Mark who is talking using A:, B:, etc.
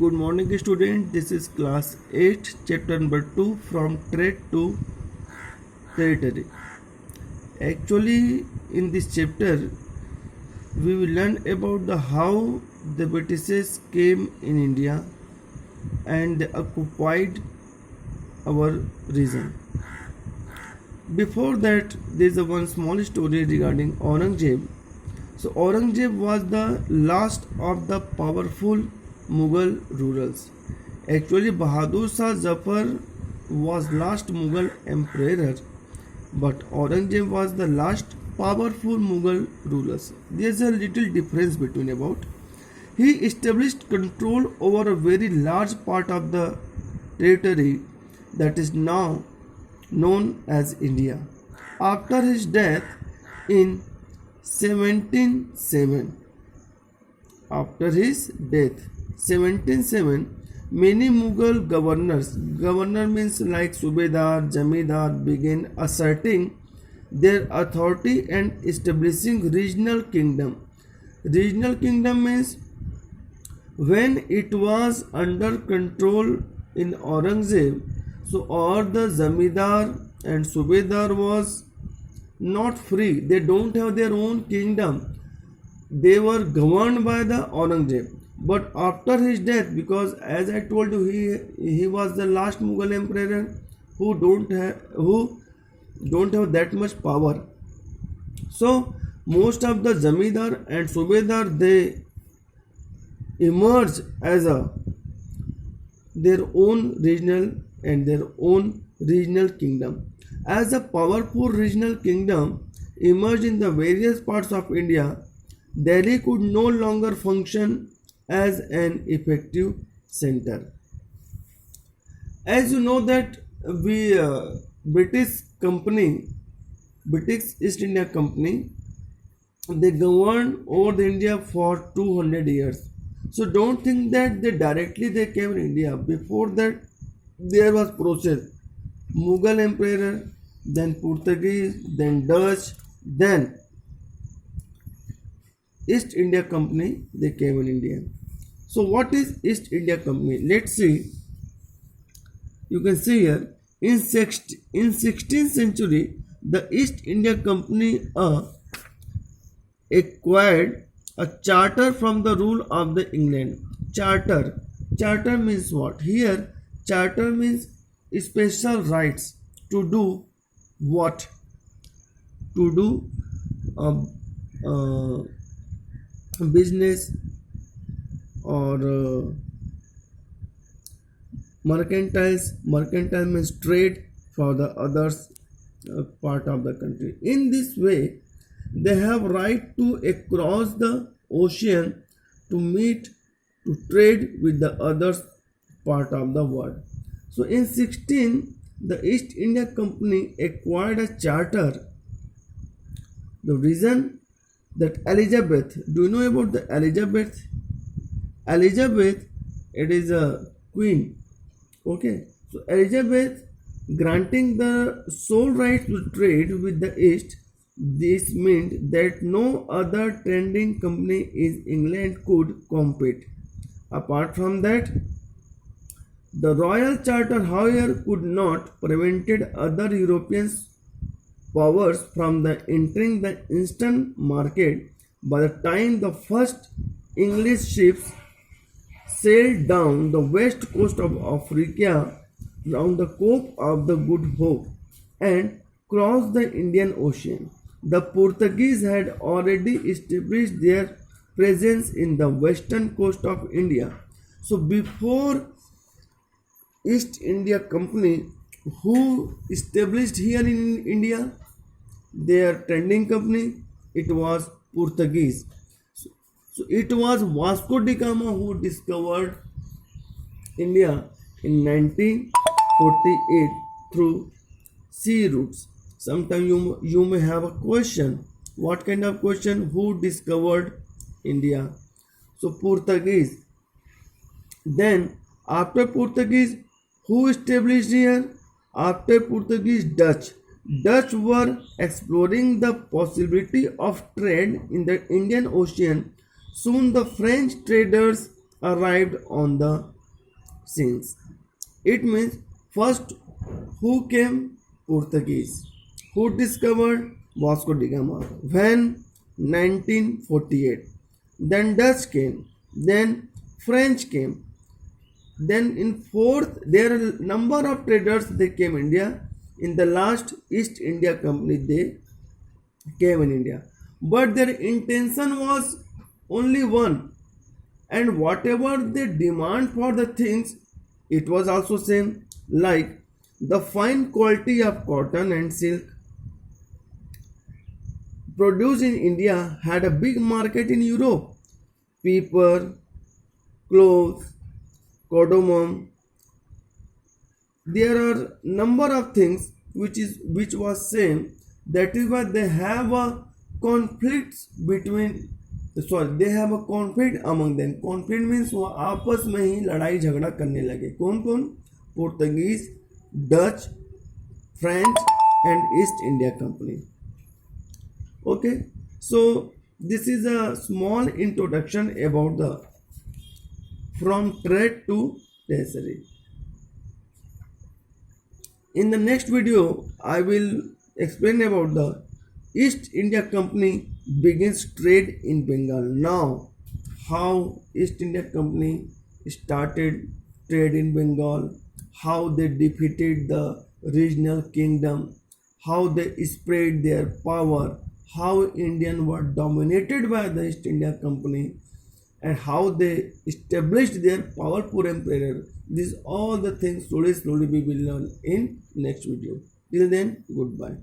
A: Good morning, student. This is class 8, chapter number 2 from trade to territory. Actually, in this chapter, we will learn about the how the Britishes came in India and they occupied our region. Before that, there is a one small story regarding Aurangzeb. So Aurangzeb was the last of the powerful Mughal rulers. Actually, Bahadur Shah Zafar was last Mughal emperor, but Aurangzeb was the last powerful Mughal rulers. There's a little difference between about. He established control over a very large part of the territory that is now known as India. After his death in 1707, after his death 1707, many Mughal governor means like Subedar, Jamidar, began asserting their authority and establishing regional kingdom. Regional kingdom means when it was under control in Aurangzeb, so all the Zamidar and Subedar was not free. They don't have their own kingdom. They were governed by the Aurangzeb. But after his death, because as I told you, he was the last Mughal emperor who don't have that much power. So most of the Zamidar and Subedar they emerged as their own regional and their own regional kingdom. As a powerful regional kingdom emerged in the various parts of India, Delhi could no longer function as an effective center. As you know that we British company, British East India Company, they governed over the India for 200 years. So don't think that they came in India. Before that, there was process. Mughal emperor, then Portuguese, then Dutch, then East India Company. They came in India. So what is East India Company? Let's see. You can see here in 16th century, the East India Company acquired a charter from the rule of the England. Charter means what? Here, charter means special rights to do what? To do business or mercantile means trade for the others part of the country. In this way, they have right to across the ocean to meet to trade with the other part of the world. So in 16, the East India Company acquired a charter. The reason that Elizabeth, do you know about the Elizabeth? Elizabeth, it is a queen. Okay, so Elizabeth granting the sole right to trade with the East. This meant that no other trading company in England could compete. Apart from that, the Royal Charter, however, could not prevented other European powers from entering the Eastern market. By the time the first English ships sailed down the west coast of Africa, round the Cape of the Good Hope, and crossed the Indian Ocean, the Portuguese had already established their presence in the western coast of India. So before East India Company, who established here in India their trading company, it was Portuguese. So it was Vasco da Gama who discovered India in 1948 through sea routes. Sometimes you may have a question. What kind of question? Who discovered India? So Portuguese. Then after Portuguese, who established here? After Portuguese, Dutch. Dutch were exploring the possibility of trade in the Indian Ocean. Soon the French traders arrived on the scenes. It means first who came? Portuguese. Who discovered? Vasco da Gama. When? 1948. Then Dutch came. Then French came. Then in fourth, there are number of traders they came India. In the last East India Company they came in India. But their intention was only one, and whatever they demand for the things, it was also same, like the fine quality of cotton and silk produced in India had a big market in Europe. Paper, clothes, cardamom, there are number of things which was same. That is why they have a conflicts between, sorry, they have a conflict among them. Conflict means वो आपस में ही लड़ाई झगड़ा करने लगे. कौन कौन? Portuguese, Dutch, French and East India Company. Okay, so this is a small introduction about the from trade to treasury. In the next video, I will explain about the East India Company begins trade in Bengal. Now, how East India Company started trade in Bengal, how they defeated the regional kingdom, how they spread their power, how Indians were dominated by the East India Company, and how they established their powerful empire. These all the things slowly we will learn in next video. Till then, goodbye.